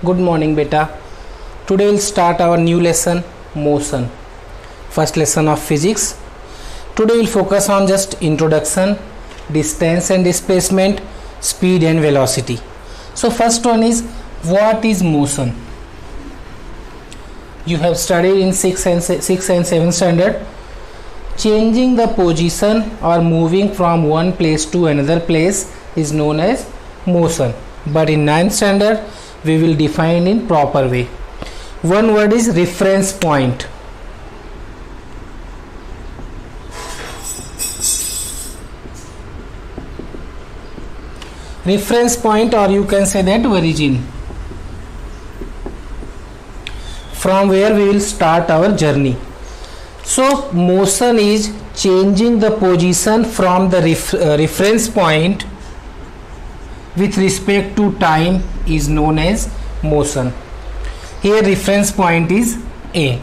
Good morning, beta. Today we'll start our new lesson, motion. First lesson of physics. Today we'll focus on just introduction, distance and displacement, speed and velocity. So first one is, what is motion? You have studied in 6 and 7 standard. Changing the position or moving from one place to another place is known as motion. But in 9th standard, we will define in proper way. One word is reference point. Reference point, or you can say that origin, from where we will start our journey. So motion is changing the position from the reference point with respect to time is known as motion. Here reference point is A.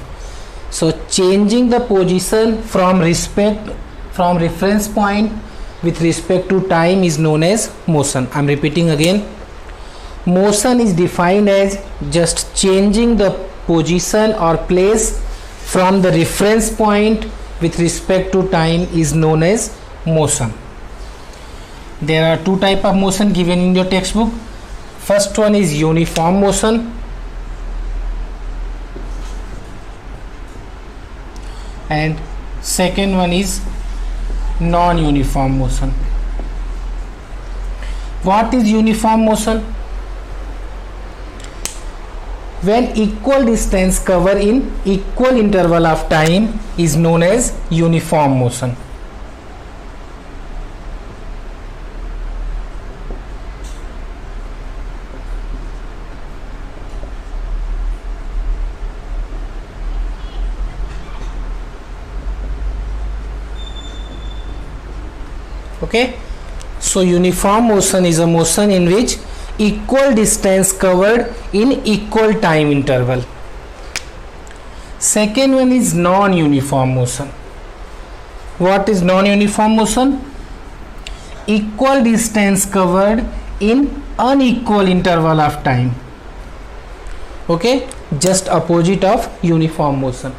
So changing the position from reference point with respect to time is known as motion. I am repeating again. Motion is defined as just changing the position or place from the reference point with respect to time is known as motion. There are two types of motion given in your textbook. First one is uniform motion and second one is non-uniform motion. What is uniform motion? When equal distance covered in equal interval of time is known as uniform motion. Okay, so uniform motion is a motion in which equal distance covered in equal time interval. Second one is non-uniform motion. What is non-uniform motion? Equal distance covered in unequal interval of time. Okay, just opposite of uniform motion.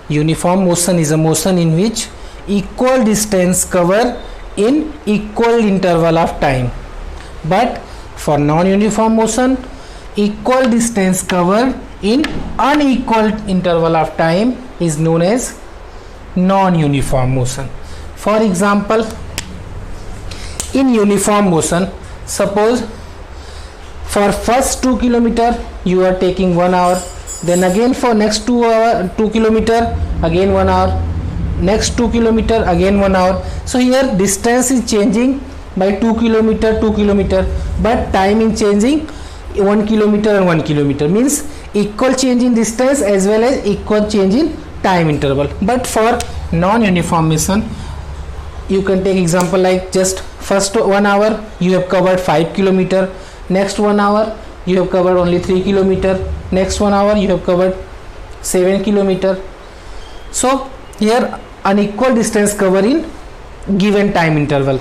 Uniform motion is a motion in which equal distance covered in equal interval of time, but for non-uniform motion, equal distance covered in unequal interval of time is known as non-uniform motion. For example, in uniform motion, suppose for first 2 km you are taking 1 hour, then again for next 2 km again 1 hour, next 2 km again 1 hour. So here distance is changing by 2 km, but time is changing 1 km and 1 km, means equal change in distance as well as equal change in time interval. But for non-uniform motion, you can take example like just first 1 hour you have covered 5 km, next 1 hour you have covered only 3 km, next 1 hour you have covered 7 km. So here unequal distance covered in given time interval.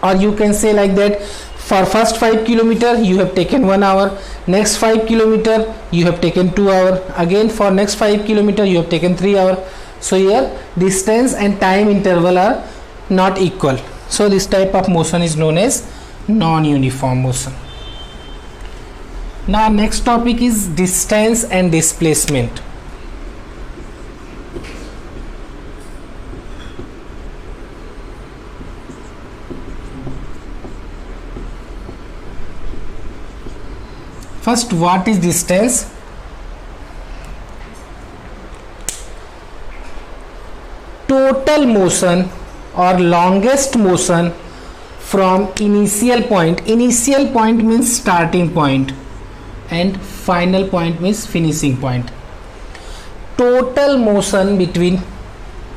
Or you can say like that, for first 5 km you have taken 1 hour, next 5 km you have taken 2 hours, again for next 5 km you have taken 3 hours. So here distance and time interval are not equal. So this type of motion is known as non-uniform motion. Now next topic is distance and displacement. First, what is distance? Total motion or longest motion from initial point. Initial point means starting point and final point means finishing point. Total motion between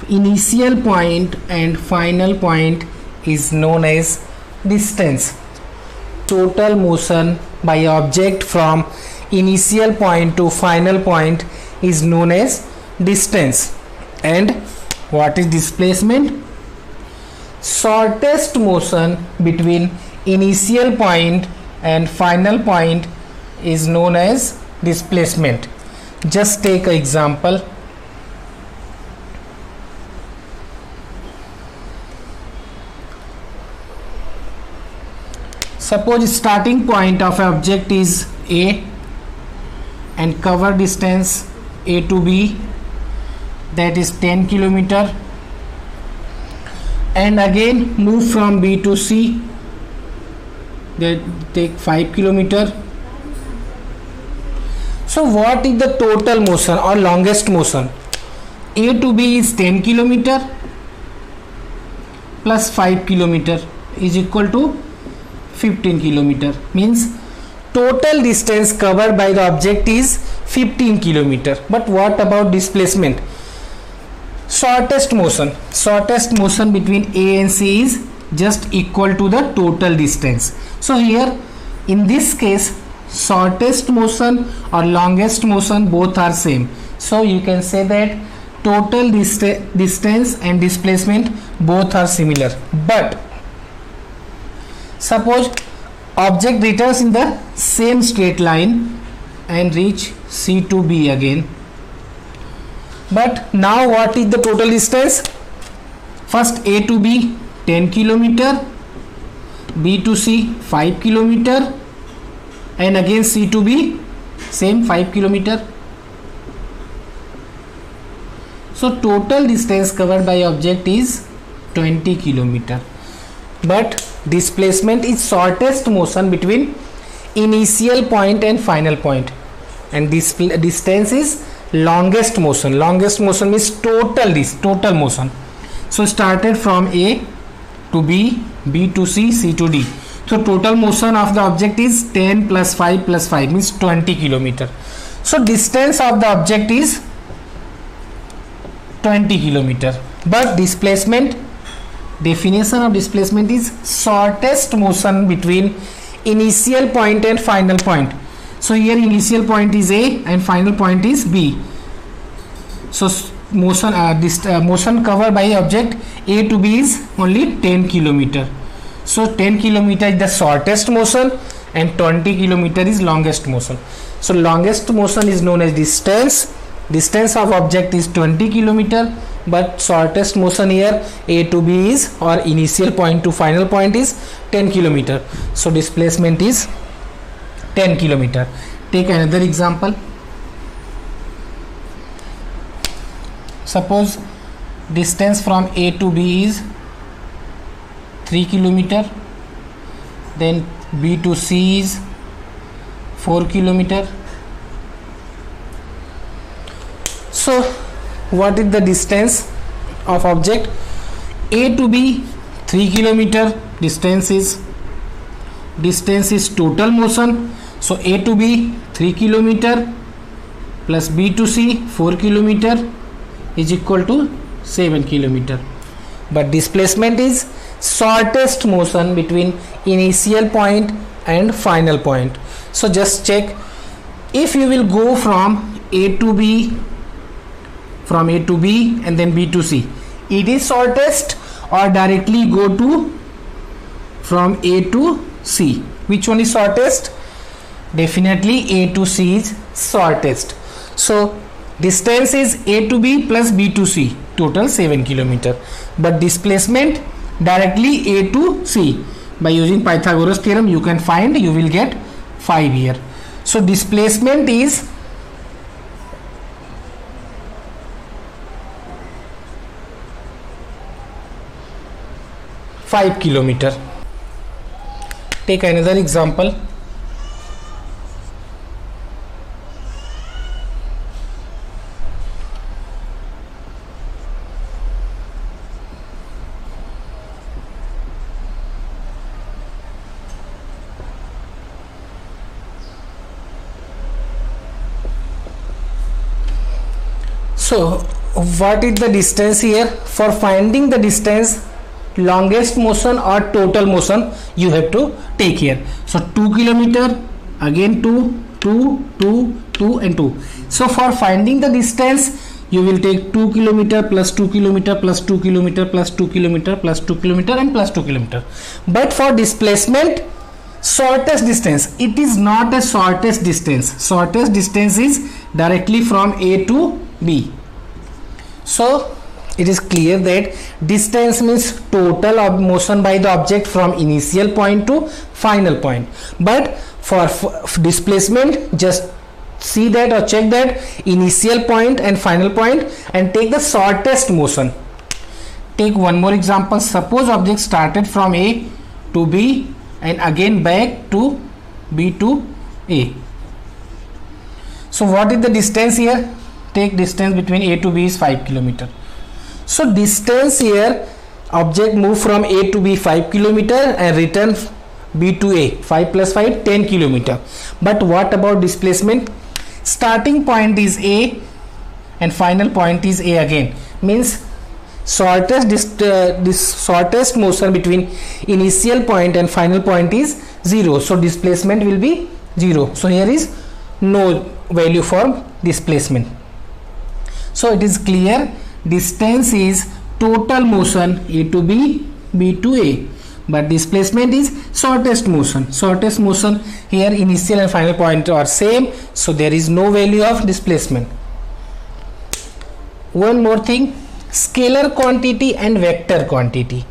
initial point and final point is known as distance. Total motion by object from initial point to final point is known as distance. And what is displacement? Shortest motion between initial point and final point is known as displacement. Just take an example. Suppose starting point of an object is A and cover distance A to B, that is 10 kilometer, and again move from B to C, that take 5 kilometer. So what is the total motion or longest motion? A to B is 10 kilometer plus 5 kilometer is equal to 15 kilometer, means total distance covered by the object is 15 kilometer. But what about displacement? Shortest motion between A and C is just equal to the total distance. So here in this case, shortest motion or longest motion both are same, so you can say that total distance and displacement both are similar. But suppose object returns in the same straight line and reach C to B again, but now what is the total distance? First A to B 10 kilometer, B to C 5 kilometer, and again C to B same 5 kilometer. So total distance covered by object is 20 kilometer. But displacement is shortest motion between initial point and final point, and distance is longest motion. Longest motion means total motion. So started from A to B, B to C, C to D. So total motion of the object is 10 plus 5 plus 5 means 20 kilometer. So distance of the object is 20 kilometer. But displacement, definition of displacement is shortest motion between initial point and final point. So here initial point is A and final point is B. So motion covered by object A to B is only 10 kilometer. So 10 kilometer is the shortest motion and 20 kilometer is longest motion. So longest motion is known as distance. Distance of object is 20 kilometer, but shortest motion here A to B is, or initial point to final point, is 10 kilometer. So displacement is 10 kilometer. Take another example. Suppose distance from A to B is 3 kilometer, then B to C is 4 kilometer. So what is the distance of object? A to B 3 kilometer, distance is total motion. So A to B 3 kilometer plus B to C 4 kilometer is equal to 7 kilometer. But displacement is shortest motion between initial point and final point. So just check, if you will go from A to B and then B to C, it is shortest, or directly go to from A to C? Which one is shortest? Definitely A to C is shortest. So distance is A to B plus B to C, total 7 kilometer. But displacement directly A to C, by using Pythagoras theorem you can find, you will get 5 here. So displacement is 5 kilometer. Take another example. So what is the distance here? For finding the distance, longest motion or total motion you have to take here. So 2 kilometer, again 2, 2, 2, 2 and 2. So for finding the distance you will take 2 kilometer plus 2 kilometer plus 2 kilometer plus 2 kilometer plus 2 kilometer and plus 2 kilometer. But for displacement shortest distance, it is not a shortest distance. Shortest distance is directly from A to B. So it is clear that distance means total of motion by the object from initial point to final point. But for displacement, just see that or check that initial point and final point and take the shortest motion. Take one more example. Suppose object started from A to B and again back to B to A. So what is the distance here? Take distance between A to B is 5 km. So distance here, object move from A to B 5 km and return B to A, 5 plus 5 10 km. But what about displacement? Starting point is A and final point is A again, means shortest motion between initial point and final point is 0. So displacement will be 0. So here is no value for displacement. So it is clear distance is total motion A to B, B to A, but displacement is shortest motion. Shortest motion here, initial and final point are same, so there is no value of displacement. One more thing, scalar quantity and vector quantity.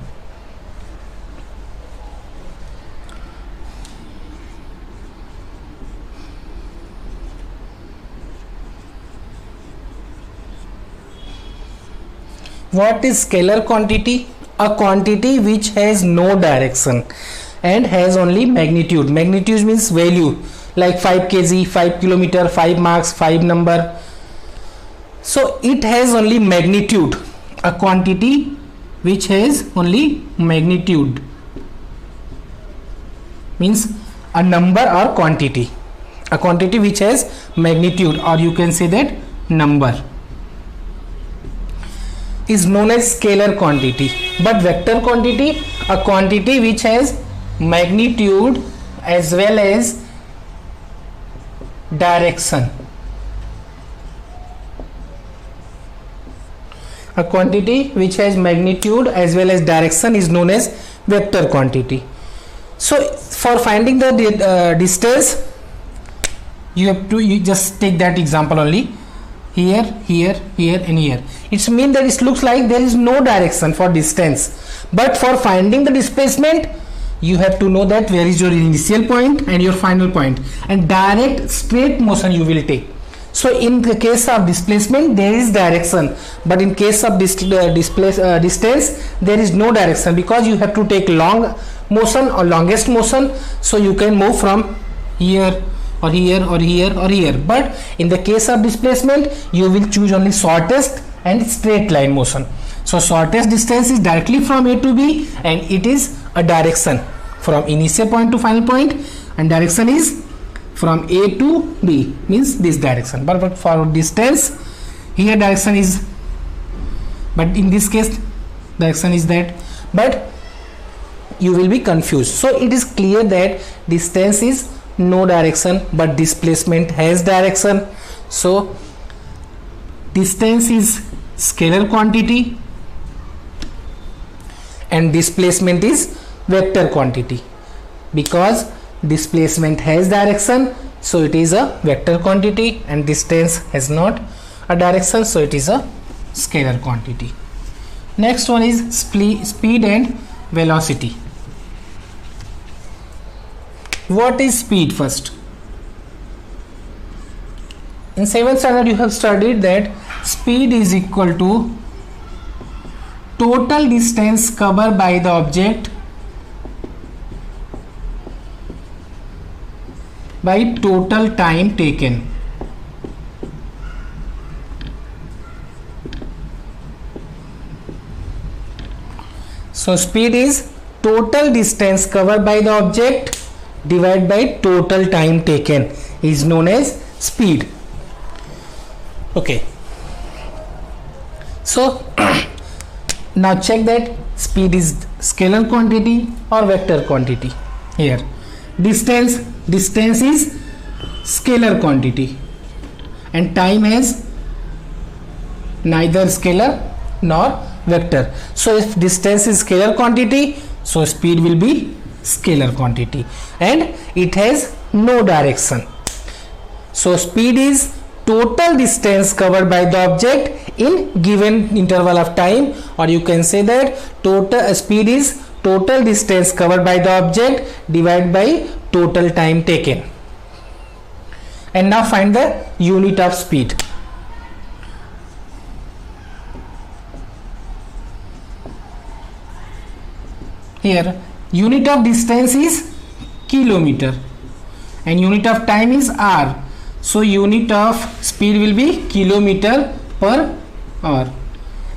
What is scalar quantity? A quantity which has no direction and has only magnitude. Magnitude means value, like 5 kg, 5 km, 5 marks, 5 number. So it has only magnitude. A quantity which has only magnitude means a number or quantity. A quantity which has magnitude, or you can say that number, is known as scalar quantity. But vector quantity, a quantity which has magnitude as well as direction. A quantity which has magnitude as well as direction is known as vector quantity. So for finding the distance, you just take that example only. Here, here, here and here. It means that it looks like there is no direction for distance. But for finding the displacement, you have to know that where is your initial point and your final point, and direct straight motion you will take. So in the case of displacement, there is direction, but in case of distance, there is no direction, because you have to take long motion or longest motion. So you can move from here or here or here or here. But in the case of displacement, you will choose only shortest and straight line motion. So shortest distance is directly from A to B, and it is a direction from initial point to final point, and direction is from A to B, means this direction. But for distance, here direction is, but in this case direction is that, but you will be confused. So it is clear that distance is no direction, but displacement has direction. So distance is scalar quantity and displacement is vector quantity. Because displacement has direction, so it is a vector quantity, and distance has not a direction, so it is a scalar quantity. Next one is speed and velocity. What is speed first? In 7th standard you have studied that speed is equal to total distance covered by the object by total time taken. So speed is total distance covered by the object divided by total time taken, is known as speed. Okay, so now check that speed is scalar quantity or vector quantity. Here distance is scalar quantity and time has neither scalar nor vector. So if distance is scalar quantity, so speed will be scalar quantity and it has no direction. So speed is total distance covered by the object in given interval of time, or you can say that total speed is total distance covered by the object divided by total time taken. And now find the unit of speed. Here unit of distance is kilometer and unit of time is r. So unit of speed will be kilometer per hour.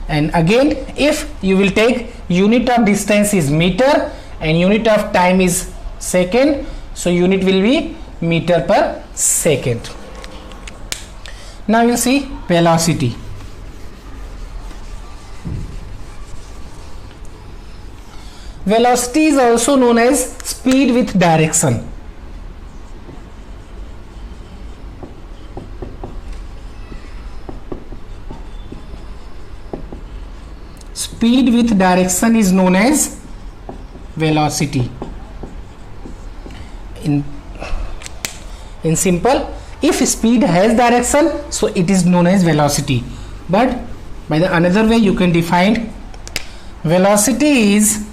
And again, if you will take unit of distance is meter and unit of time is second, so unit will be meter per second. Now you see velocity. Velocity is also known as speed with direction. Speed with direction is known as velocity. In simple, if speed has direction, so it is known as velocity. But by the another way you can define velocity is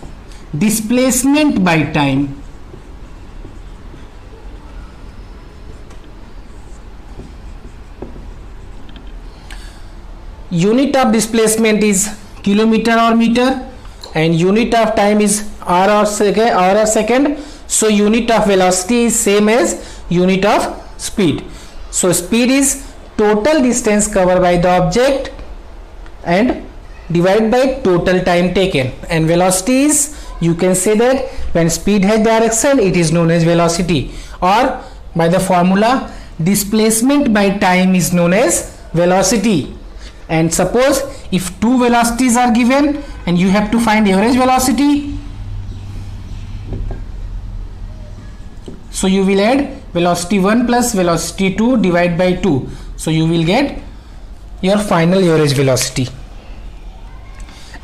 displacement by time. Unit of displacement is kilometer or meter and unit of time is hour or second. So unit of velocity is same as unit of speed. So speed is total distance covered by the object and divided by total time taken, and velocity is, you can say that when speed has direction it is known as velocity, or by the formula displacement by time is known as velocity. And suppose if two velocities are given and you have to find average velocity, so you will add velocity 1 plus velocity 2 divided by 2, so you will get your final average velocity.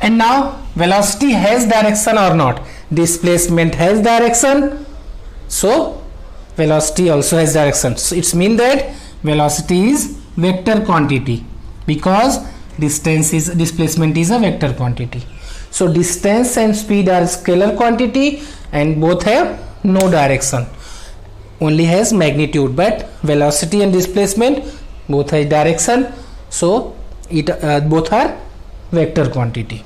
And now velocity has direction or not? Displacement has direction, so velocity also has direction. So it's mean that velocity is vector quantity because displacement is a vector quantity. So distance and speed are scalar quantity and both have no direction, only has magnitude, but velocity and displacement both has direction, so it both are vector quantity.